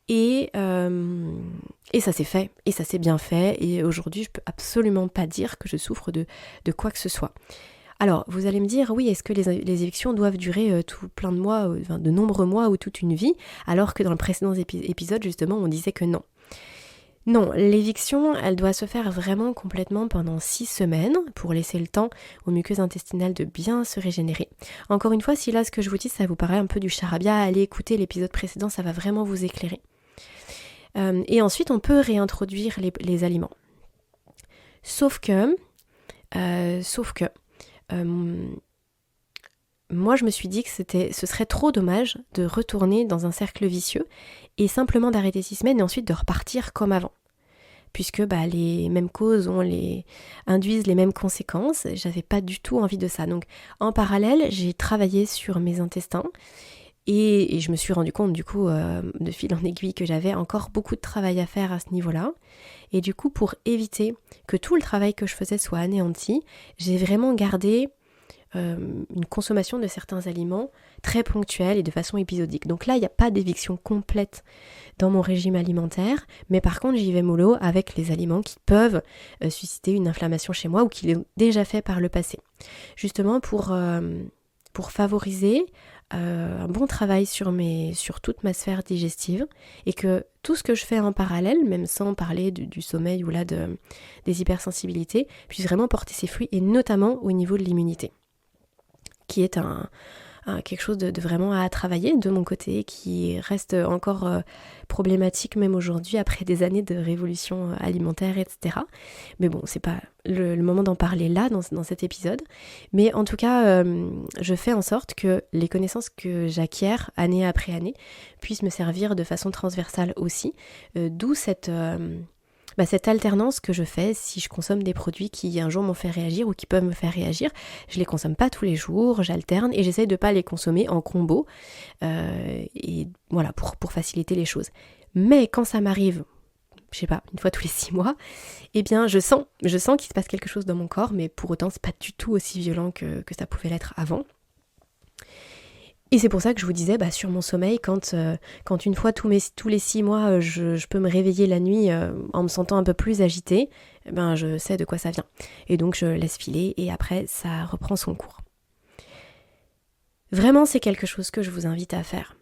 Et ça s'est fait, et ça s'est bien fait, et aujourd'hui je peux absolument pas dire que je souffre de quoi que ce soit. Alors vous allez me dire, oui, est-ce que les évictions doivent durer tout plein de mois, de nombreux mois ou toute une vie, alors que dans le précédent épisode justement on disait que non. Non, l'éviction, elle doit se faire vraiment complètement pendant 6 semaines pour laisser le temps aux muqueuses intestinales de bien se régénérer. Encore une fois, si là ce que je vous dis ça vous paraît un peu du charabia, allez écouter l'épisode précédent, ça va vraiment vous éclairer. Et ensuite, on peut réintroduire les aliments. Sauf que, moi je me suis dit que ce serait trop dommage de retourner dans un cercle vicieux et simplement d'arrêter 6 semaines et ensuite de repartir comme avant. Puisque les mêmes causes induisent les mêmes conséquences, j'avais pas du tout envie de ça. Donc en parallèle, j'ai travaillé sur mes intestins et je me suis rendu compte du coup de fil en aiguille que j'avais encore beaucoup de travail à faire à ce niveau-là. Et du coup, pour éviter que tout le travail que je faisais soit anéanti, j'ai vraiment gardé une consommation de certains aliments très ponctuelle et de façon épisodique. Donc là, il n'y a pas d'éviction complète dans mon régime alimentaire, mais par contre, j'y vais mollo avec les aliments qui peuvent susciter une inflammation chez moi ou qui l'ont déjà fait par le passé. Justement pour favoriser un bon travail sur toute ma sphère digestive et que tout ce que je fais en parallèle, même sans parler du sommeil ou là des hypersensibilités, puisse vraiment porter ses fruits et notamment au niveau de l'immunité, qui est quelque chose de vraiment à travailler de mon côté, qui reste encore problématique même aujourd'hui après des années de révolution alimentaire, etc. Mais bon, c'est pas le moment d'en parler là, dans cet épisode. Mais en tout cas, je fais en sorte que les connaissances que j'acquiers année après année puissent me servir de façon transversale aussi, d'où cette alternance que je fais si je consomme des produits qui un jour m'ont fait réagir ou qui peuvent me faire réagir. Je les consomme pas tous les jours, j'alterne et j'essaye de pas les consommer en combo et voilà pour faciliter les choses. Mais quand ça m'arrive, je sais pas, une fois tous les 6 mois, eh bien je sens qu'il se passe quelque chose dans mon corps, mais pour autant c'est pas du tout aussi violent que ça pouvait l'être avant. Et c'est pour ça que je vous disais sur mon sommeil, quand une fois tous les 6 mois, je peux me réveiller la nuit en me sentant un peu plus agitée, je sais de quoi ça vient. Et donc je laisse filer et après ça reprend son cours. Vraiment, c'est quelque chose que je vous invite à faire.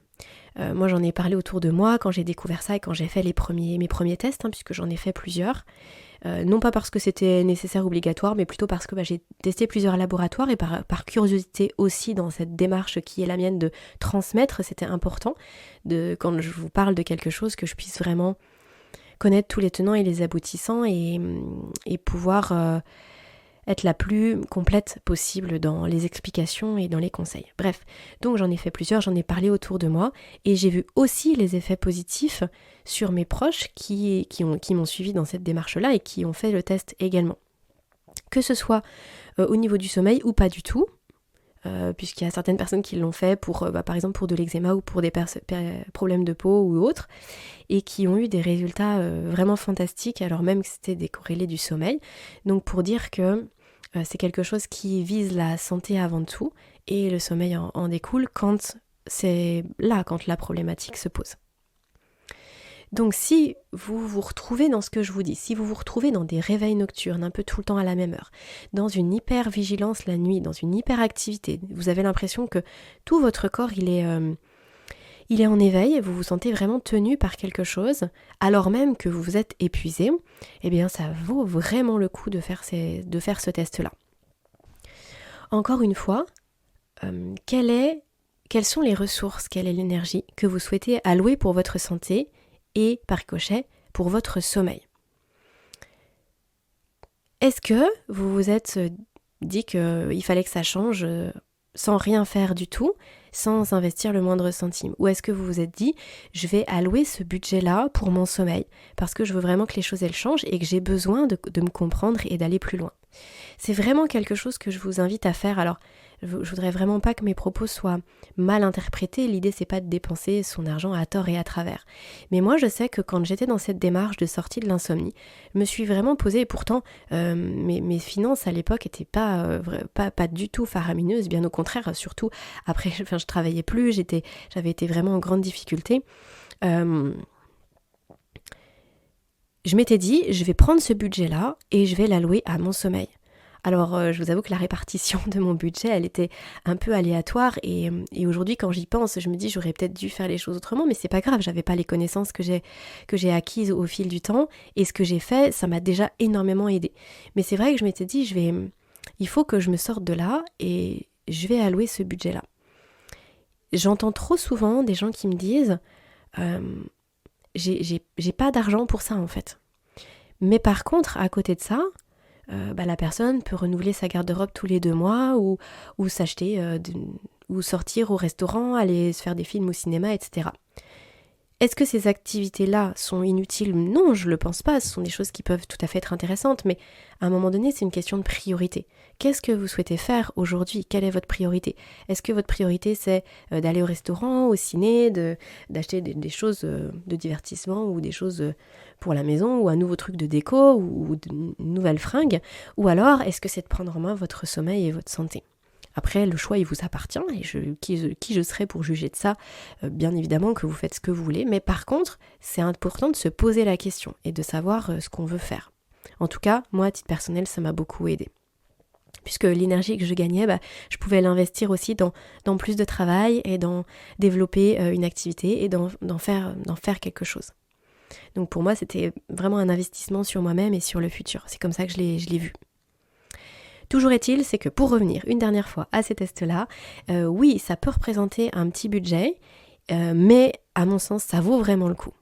Moi j'en ai parlé autour de moi quand j'ai découvert ça et quand j'ai fait mes premiers tests, puisque j'en ai fait plusieurs. Non pas parce que c'était nécessaire ou obligatoire, mais plutôt parce que j'ai testé plusieurs laboratoires et par curiosité aussi dans cette démarche qui est la mienne de transmettre, c'était important quand je vous parle de quelque chose que je puisse vraiment connaître tous les tenants et les aboutissants et pouvoir être la plus complète possible dans les explications et dans les conseils. Bref, donc j'en ai fait plusieurs, j'en ai parlé autour de moi et j'ai vu aussi les effets positifs sur mes proches qui m'ont suivi dans cette démarche-là et qui ont fait le test également. Que ce soit au niveau du sommeil ou pas du tout, puisqu'il y a certaines personnes qui l'ont fait pour, par exemple pour de l'eczéma ou pour des problèmes de peau ou autres, et qui ont eu des résultats vraiment fantastiques, alors même que c'était décorrélé du sommeil. Donc pour dire que c'est quelque chose qui vise la santé avant tout, et le sommeil en découle quand la problématique se pose. Donc si vous vous retrouvez dans ce que je vous dis, si vous vous retrouvez dans des réveils nocturnes un peu tout le temps à la même heure, dans une hyper-vigilance la nuit, dans une hyperactivité, vous avez l'impression que tout votre corps il est en éveil, vous vous sentez vraiment tenu par quelque chose, alors même que vous vous êtes épuisé, eh bien ça vaut vraiment le coup de faire ce test-là. Encore une fois, quelles sont les ressources, quelle est l'énergie que vous souhaitez allouer pour votre santé et par ricochet pour votre sommeil. Est-ce que vous vous êtes dit qu'il fallait que ça change sans rien faire du tout, sans investir le moindre centime? Ou est-ce que vous vous êtes dit, je vais allouer ce budget-là pour mon sommeil, parce que je veux vraiment que les choses elles changent et que j'ai besoin de me comprendre et d'aller plus loin? C'est vraiment quelque chose que je vous invite à faire. Alors, je voudrais vraiment pas que mes propos soient mal interprétés. L'idée, c'est pas de dépenser son argent à tort et à travers. Mais moi, je sais que quand j'étais dans cette démarche de sortie de l'insomnie, je me suis vraiment posée, et pourtant, mes finances à l'époque étaient pas du tout faramineuses, bien au contraire, surtout après, je travaillais plus, j'avais été vraiment en grande difficulté. Je m'étais dit, je vais prendre ce budget-là et je vais l'allouer à mon sommeil. Alors, je vous avoue que la répartition de mon budget, elle était un peu aléatoire et aujourd'hui, quand j'y pense, je me dis j'aurais peut-être dû faire les choses autrement, mais c'est pas grave, j'avais pas les connaissances que j'ai acquises au fil du temps et ce que j'ai fait, ça m'a déjà énormément aidé. Mais c'est vrai que je m'étais dit, il faut que je me sorte de là et je vais allouer ce budget-là. J'entends trop souvent des gens qui me disent j'ai pas d'argent pour ça en fait. Mais par contre, à côté de ça, la personne peut renouveler sa garde-robe tous les 2 mois ou s'acheter ou sortir au restaurant, aller se faire des films au cinéma, etc. Est-ce que ces activités-là sont inutiles? Non, je ne le pense pas. Ce sont des choses qui peuvent tout à fait être intéressantes, mais à un moment donné, c'est une question de priorité. Qu'est-ce que vous souhaitez faire aujourd'hui? Quelle est votre priorité? Est-ce que votre priorité, c'est d'aller au restaurant, au ciné, d'acheter des choses de divertissement ou des choses pour la maison ou un nouveau truc de déco ou de nouvelles fringues? Ou alors, est-ce que c'est de prendre en main votre sommeil et votre santé? Après, le choix, il vous appartient, et qui je serai pour juger de ça? Bien évidemment que vous faites ce que vous voulez, mais par contre, c'est important de se poser la question et de savoir ce qu'on veut faire. En tout cas, moi, à titre personnel, ça m'a beaucoup aidé. Puisque l'énergie que je gagnais, je pouvais l'investir aussi dans plus de travail et dans développer une activité et d'en faire quelque chose. Donc pour moi, c'était vraiment un investissement sur moi-même et sur le futur. C'est comme ça que je l'ai vu. Toujours est-il, c'est que pour revenir une dernière fois à ces tests-là, oui, ça peut représenter un petit budget, mais à mon sens, ça vaut vraiment le coup.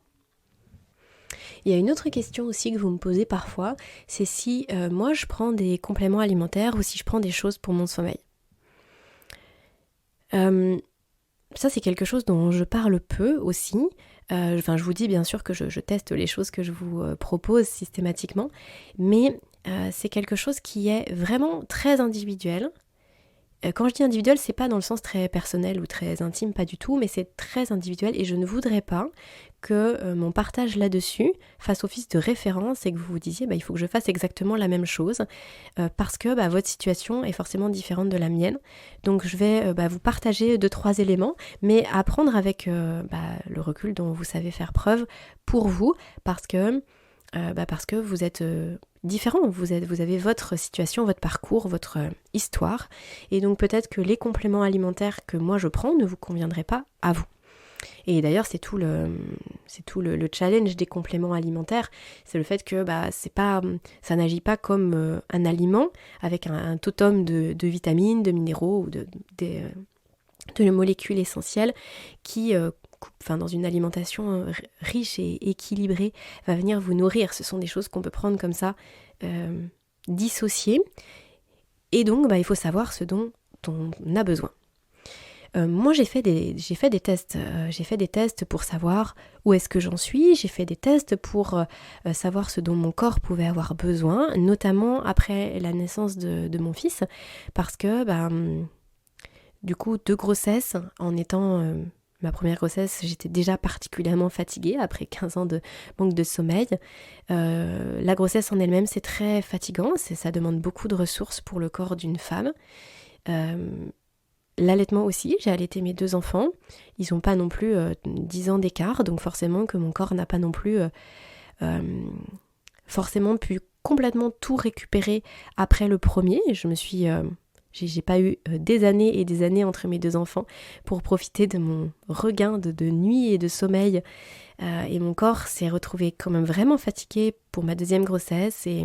Il y a une autre question aussi que vous me posez parfois, c'est si moi je prends des compléments alimentaires ou si je prends des choses pour mon sommeil. Ça, c'est quelque chose dont je parle peu aussi. Je vous dis bien sûr que je teste les choses que je vous propose systématiquement, mais c'est quelque chose qui est vraiment très individuel. Quand je dis individuel, c'est pas dans le sens très personnel ou très intime, pas du tout, mais c'est très individuel et je ne voudrais pas que mon partage là-dessus fasse office de référence et que vous vous disiez il faut que je fasse exactement la même chose parce que votre situation est forcément différente de la mienne. Donc je vais vous partager 2-3 éléments, mais à prendre avec le recul dont vous savez faire preuve pour vous parce que vous êtes différents, vous avez votre situation, votre parcours, votre histoire, et donc peut-être que les compléments alimentaires que moi je prends ne vous conviendraient pas à vous. Et d'ailleurs c'est tout le challenge des compléments alimentaires, c'est le fait que ça n'agit pas comme un aliment avec un totem de vitamines, de minéraux ou de molécules essentielles qui dans une alimentation riche et équilibrée, va venir vous nourrir. Ce sont des choses qu'on peut prendre comme ça, dissociées. Et donc, il faut savoir ce dont on a besoin. Moi, j'ai fait des tests. J'ai fait des tests pour savoir où est-ce que j'en suis. J'ai fait des tests pour savoir ce dont mon corps pouvait avoir besoin, notamment après la naissance de mon fils, parce que, du coup, 2 grossesses, en étant... ma première grossesse, j'étais déjà particulièrement fatiguée après 15 ans de manque de sommeil. La grossesse en elle-même, c'est très fatigant, ça demande beaucoup de ressources pour le corps d'une femme. L'allaitement aussi, j'ai allaité mes 2 enfants. Ils n'ont pas non plus 10 ans d'écart, donc forcément que mon corps n'a pas non plus forcément pu complètement tout récupérer après le premier. J'ai pas eu des années et des années entre mes 2 enfants pour profiter de mon regain de nuit et de sommeil. Et mon corps s'est retrouvé quand même vraiment fatigué pour ma 2e grossesse et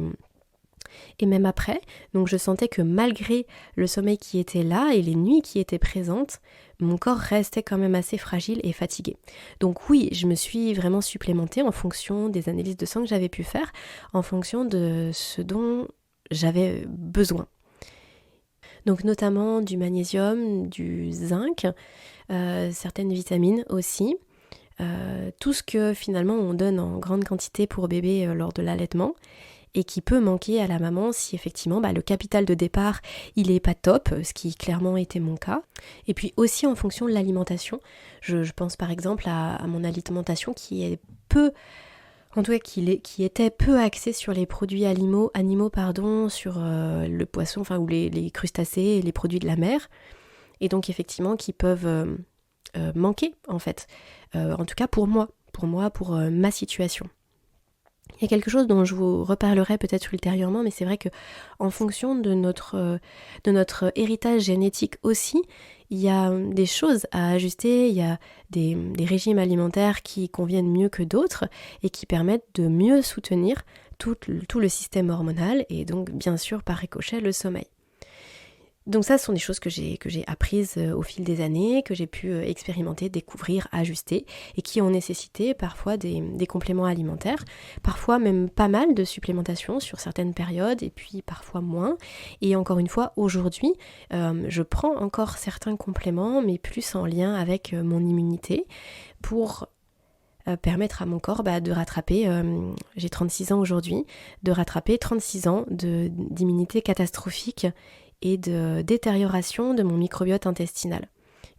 même après. Donc je sentais que malgré le sommeil qui était là et les nuits qui étaient présentes, mon corps restait quand même assez fragile et fatigué. Donc oui, je me suis vraiment supplémentée en fonction des analyses de sang que j'avais pu faire, en fonction de ce dont j'avais besoin. Donc notamment du magnésium, du zinc, certaines vitamines aussi. Tout ce que finalement on donne en grande quantité pour bébé lors de l'allaitement et qui peut manquer à la maman si effectivement le capital de départ il est pas top, ce qui clairement était mon cas. Et puis aussi en fonction de l'alimentation, je pense par exemple à mon alimentation qui est peu, en tout cas qui était peu axée sur les produits animaux sur le poisson, ou les crustacés et les produits de la mer, et donc effectivement qui peuvent manquer en fait, en tout cas pour ma situation. Il y a quelque chose dont je vous reparlerai peut-être ultérieurement, mais c'est vrai que en fonction de notre héritage génétique aussi, il y a des choses à ajuster, il y a des régimes alimentaires qui conviennent mieux que d'autres et qui permettent de mieux soutenir tout le système hormonal et donc bien sûr par ricochet le sommeil. Donc ça, ce sont des choses que j'ai apprises au fil des années, que j'ai pu expérimenter, découvrir, ajuster, et qui ont nécessité parfois des compléments alimentaires, parfois même pas mal de supplémentation sur certaines périodes, et puis parfois moins. Et encore une fois, aujourd'hui, je prends encore certains compléments, mais plus en lien avec mon immunité, pour permettre à mon corps de rattraper, j'ai 36 ans aujourd'hui, de rattraper 36 ans d'immunité catastrophique et de détérioration de mon microbiote intestinal,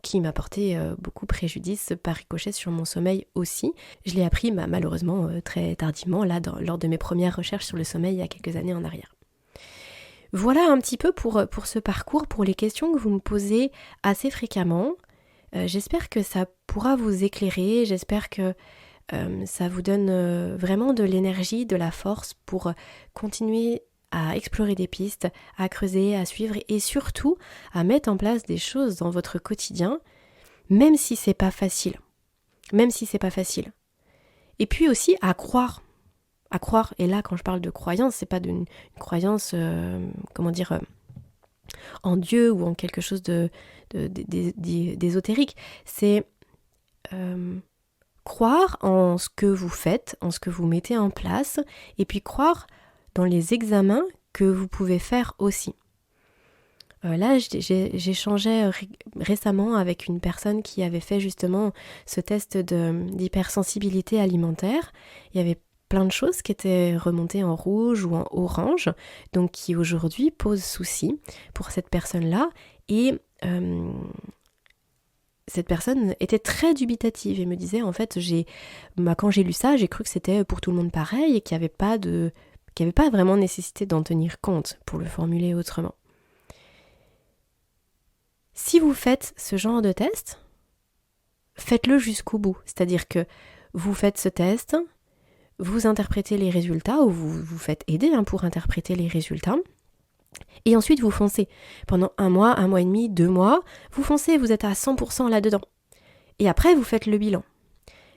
qui m'a porté beaucoup préjudice par ricochet sur mon sommeil aussi. Je l'ai appris malheureusement très tardivement, lors de mes premières recherches sur le sommeil il y a quelques années en arrière. Voilà un petit peu pour ce parcours, pour les questions que vous me posez assez fréquemment. J'espère que ça pourra vous éclairer, j'espère que ça vous donne vraiment de l'énergie, de la force pour continuer à explorer des pistes, à creuser, à suivre et surtout à mettre en place des choses dans votre quotidien, même si c'est pas facile. Et puis aussi à croire, et là quand je parle de croyance, c'est pas d'une croyance, en Dieu ou en quelque chose d'ésotérique, c'est croire en ce que vous faites, en ce que vous mettez en place, et puis croire dans les examens que vous pouvez faire aussi. Là, j'échangeais récemment avec une personne qui avait fait justement ce test d'hypersensibilité alimentaire. Il y avait plein de choses qui étaient remontées en rouge ou en orange, donc qui aujourd'hui posent souci pour cette personne-là. Et cette personne était très dubitative et me disait en fait, quand j'ai lu ça, j'ai cru que c'était pour tout le monde pareil et qu'il n'y avait pas vraiment nécessité d'en tenir compte, pour le formuler autrement. Si vous faites ce genre de test, faites-le jusqu'au bout. C'est-à-dire que vous faites ce test, vous interprétez les résultats, ou vous vous faites aider pour interpréter les résultats, et ensuite vous foncez. Pendant 1 mois, 1 mois et demi, 2 mois, vous foncez, vous êtes à 100% là-dedans. Et après, vous faites le bilan.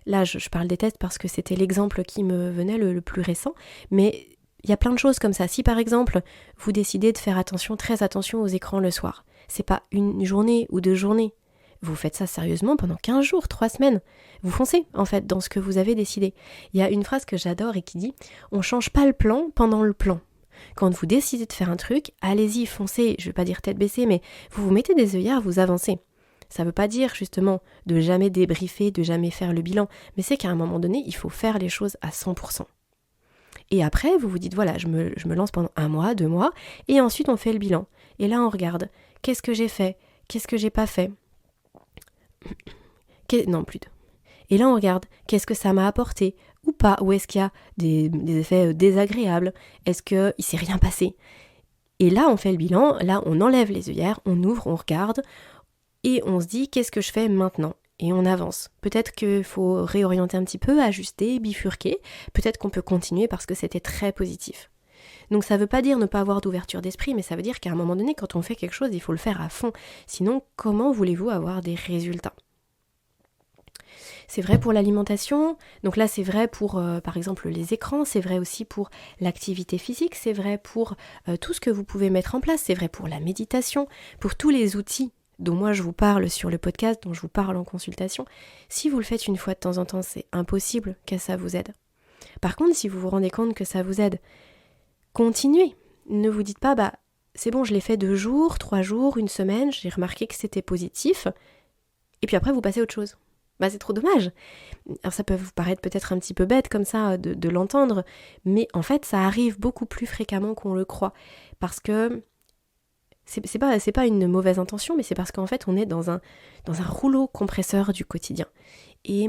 Là, je parle des tests parce que c'était l'exemple qui me venait le plus récent, mais il y a plein de choses comme ça. Si par exemple, vous décidez de faire très attention aux écrans le soir, c'est pas 1 journée ou 2 journées. Vous faites ça sérieusement pendant 15 jours, 3 semaines. Vous foncez, en fait, dans ce que vous avez décidé. Il y a une phrase que j'adore et qui dit « On change pas le plan pendant le plan ». Quand vous décidez de faire un truc, allez-y, foncez, je vais pas dire tête baissée, mais vous vous mettez des œillères, vous avancez. Ça veut pas dire justement de jamais débriefer, de jamais faire le bilan, mais c'est qu'à un moment donné, il faut faire les choses à 100%. Et après, vous vous dites, voilà, je me lance pendant 1 mois, 2 mois, et ensuite on fait le bilan. Et là, on regarde, qu'est-ce que j'ai fait, qu'est-ce que j'ai pas fait. Non, plus de. Et là, on regarde, qu'est-ce que ça m'a apporté, ou pas, ou est-ce qu'il y a des effets désagréables, est-ce qu'il s'est rien passé. Et là, on fait le bilan, là, on enlève les œillères, on ouvre, on regarde, et on se dit, qu'est-ce que je fais maintenant ? Et on avance. Peut-être qu'il faut réorienter un petit peu, ajuster, bifurquer. Peut-être qu'on peut continuer parce que c'était très positif. Donc ça ne veut pas dire ne pas avoir d'ouverture d'esprit, mais ça veut dire qu'à un moment donné, quand on fait quelque chose, il faut le faire à fond. Sinon, comment voulez-vous avoir des résultats ? C'est vrai pour l'alimentation, donc là c'est vrai pour par exemple les écrans, c'est vrai aussi pour l'activité physique, c'est vrai pour tout ce que vous pouvez mettre en place, c'est vrai pour la méditation, pour tous les outils dont moi je vous parle sur le podcast, dont je vous parle en consultation. Si vous le faites une fois de temps en temps, c'est impossible que ça vous aide. Par contre, si vous vous rendez compte que ça vous aide, continuez. Ne vous dites pas, c'est bon, je l'ai fait 2 jours, 3 jours, une semaine, j'ai remarqué que c'était positif, et puis après vous passez à autre chose. C'est trop dommage. Alors ça peut vous paraître peut-être un petit peu bête comme ça de l'entendre, mais en fait ça arrive beaucoup plus fréquemment qu'on le croit, parce que c'est pas une mauvaise intention, mais c'est parce qu'en fait on est dans un rouleau compresseur du quotidien. Et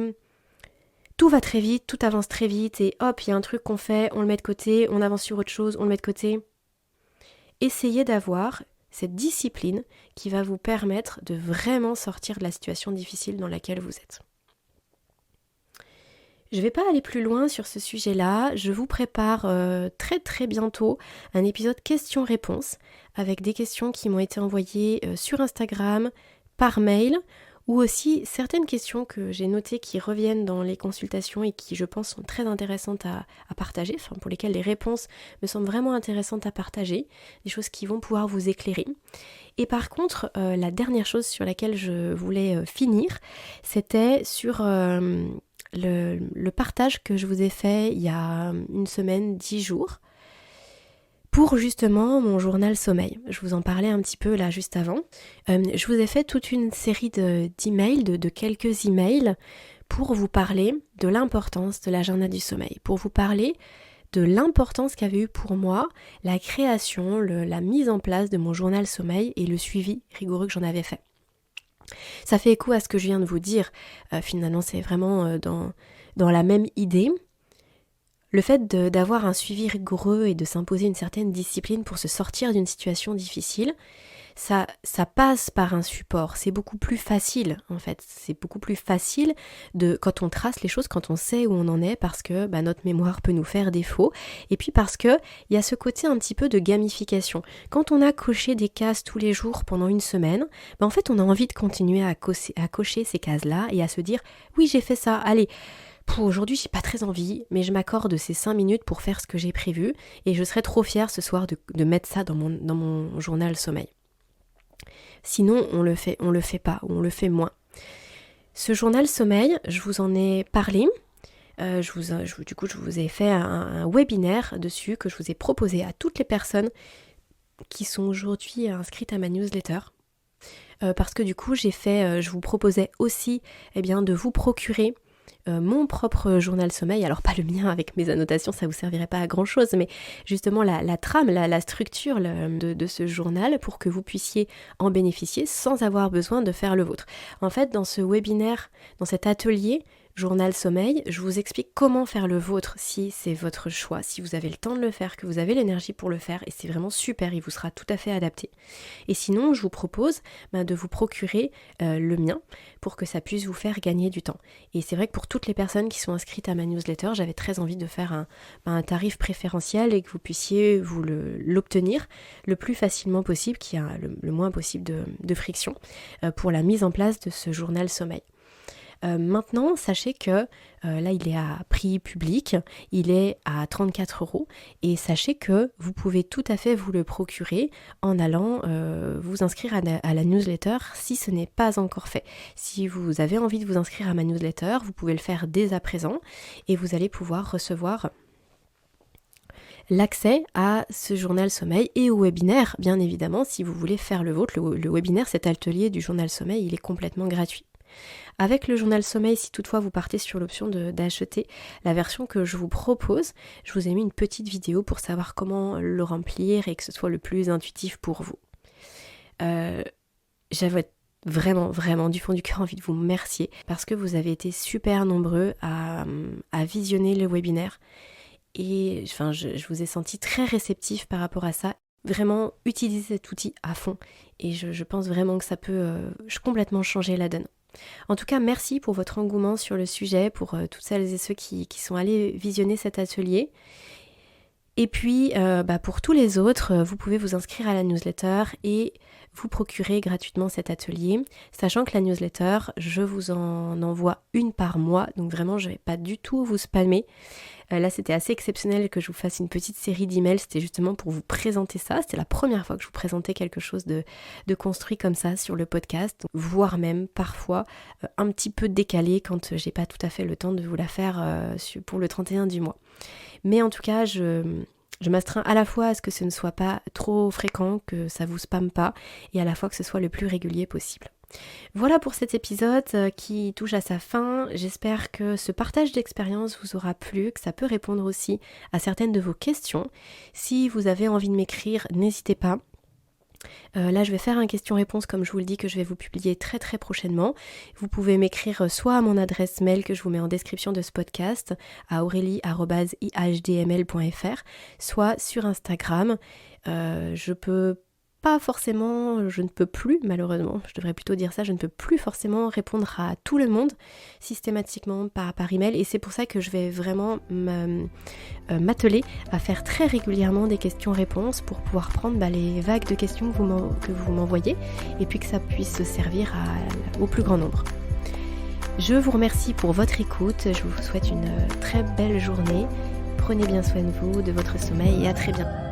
tout va très vite, tout avance très vite, et hop, il y a un truc qu'on fait, on le met de côté, on avance sur autre chose, on le met de côté. Essayez d'avoir cette discipline qui va vous permettre de vraiment sortir de la situation difficile dans laquelle vous êtes. Je ne vais pas aller plus loin sur ce sujet-là, je vous prépare très très bientôt un épisode questions-réponses avec des questions qui m'ont été envoyées sur Instagram, par mail, ou aussi certaines questions que j'ai notées qui reviennent dans les consultations et qui je pense sont très intéressantes à partager, pour lesquelles les réponses me semblent vraiment intéressantes à partager, des choses qui vont pouvoir vous éclairer. Et par contre, la dernière chose sur laquelle je voulais finir, c'était sur le partage que je vous ai fait il y a une semaine, 10 jours, pour justement mon journal sommeil. Je vous en parlais un petit peu là juste avant. Je vous ai fait toute une série d'emails, de quelques emails, pour vous parler de l'importance de l'agenda du sommeil, pour vous parler de l'importance qu'avait eu pour moi la création, la mise en place de mon journal sommeil et le suivi rigoureux que j'en avais fait. Ça fait écho à ce que je viens de vous dire, finalement c'est vraiment dans la même idée. Le fait d'avoir un suivi rigoureux et de s'imposer une certaine discipline pour se sortir d'une situation difficile, ça passe par un support. C'est beaucoup plus facile en fait. C'est beaucoup plus facile quand on trace les choses, quand on sait où on en est, parce que notre mémoire peut nous faire défaut. Et puis parce que il y a ce côté un petit peu de gamification. Quand on a coché des cases tous les jours pendant une semaine, en fait on a envie de continuer à cocher ces cases-là et à se dire oui j'ai fait ça, allez. Aujourd'hui, j'ai pas très envie, mais je m'accorde ces 5 minutes pour faire ce que j'ai prévu et je serais trop fière ce soir de mettre ça dans mon journal sommeil. Sinon, on le fait pas ou on le fait moins. Ce journal sommeil, je vous en ai parlé. Je vous ai fait un webinaire dessus que je vous ai proposé à toutes les personnes qui sont aujourd'hui inscrites à ma newsletter. Parce que du coup, je vous proposais aussi de vous procurer mon propre journal sommeil, alors pas le mien avec mes annotations, ça vous servirait pas à grand chose, mais justement la trame, la structure de ce journal pour que vous puissiez en bénéficier sans avoir besoin de faire le vôtre. En fait, dans ce webinaire, dans cet atelier journal sommeil, je vous explique comment faire le vôtre si c'est votre choix, si vous avez le temps de le faire, que vous avez l'énergie pour le faire, et c'est vraiment super, il vous sera tout à fait adapté. Et sinon, je vous propose de vous procurer le mien pour que ça puisse vous faire gagner du temps. Et c'est vrai que pour toutes les personnes qui sont inscrites à ma newsletter, j'avais très envie de faire un tarif préférentiel et que vous puissiez vous l'obtenir le plus facilement possible, qu'il y a le moins possible de friction pour la mise en place de ce journal sommeil. Maintenant, sachez que là, il est à prix public, il est à 34 € et sachez que vous pouvez tout à fait vous le procurer en allant vous inscrire à la newsletter si ce n'est pas encore fait. Si vous avez envie de vous inscrire à ma newsletter, vous pouvez le faire dès à présent et vous allez pouvoir recevoir l'accès à ce journal sommeil et au webinaire, bien évidemment, si vous voulez faire le vôtre. Le webinaire, cet atelier du journal sommeil, il est complètement gratuit. Avec le journal sommeil, si toutefois vous partez sur l'option d'acheter la version que je vous propose, je vous ai mis une petite vidéo pour savoir comment le remplir et que ce soit le plus intuitif pour vous. J'avais vraiment du fond du cœur envie de vous remercier parce que vous avez été super nombreux à visionner le webinaire et je vous ai senti très réceptif par rapport à ça. Vraiment utiliser cet outil à fond et je pense vraiment que ça peut complètement changer la donne. En tout cas, merci pour votre engouement sur le sujet, pour toutes celles et ceux qui sont allés visionner cet atelier. Et puis, pour tous les autres, vous pouvez vous inscrire à la newsletter et vous procurer gratuitement cet atelier, sachant que la newsletter, je vous en envoie une par mois, donc vraiment, je ne vais pas du tout vous spammer. Là, c'était assez exceptionnel que je vous fasse une petite série d'emails, c'était justement pour vous présenter ça. C'était la première fois que je vous présentais quelque chose de construit comme ça sur le podcast, voire même parfois un petit peu décalé quand j'ai pas tout à fait le temps de vous la faire pour le 31 du mois. Mais en tout cas, je Je m'astreins à la fois à ce que ce ne soit pas trop fréquent, que ça vous spamme pas, et à la fois que ce soit le plus régulier possible. Voilà pour cet épisode qui touche à sa fin. J'espère que ce partage d'expérience vous aura plu, que ça peut répondre aussi à certaines de vos questions. Si vous avez envie de m'écrire, n'hésitez pas. Là je vais faire un question-réponse comme je vous le dis que je vais vous publier très très prochainement. Vous pouvez m'écrire soit à mon adresse mail que je vous mets en description de ce podcast à aurélie@ihdml.fr, soit sur Instagram. Je ne peux plus malheureusement, je devrais plutôt dire ça, je ne peux plus forcément répondre à tout le monde systématiquement par email, et c'est pour ça que je vais vraiment m'atteler à faire très régulièrement des questions-réponses pour pouvoir prendre les vagues de questions que vous m'envoyez et puis que ça puisse servir au plus grand nombre. Je vous remercie pour votre écoute, je vous souhaite une très belle journée, prenez bien soin de vous, de votre sommeil et à très bientôt.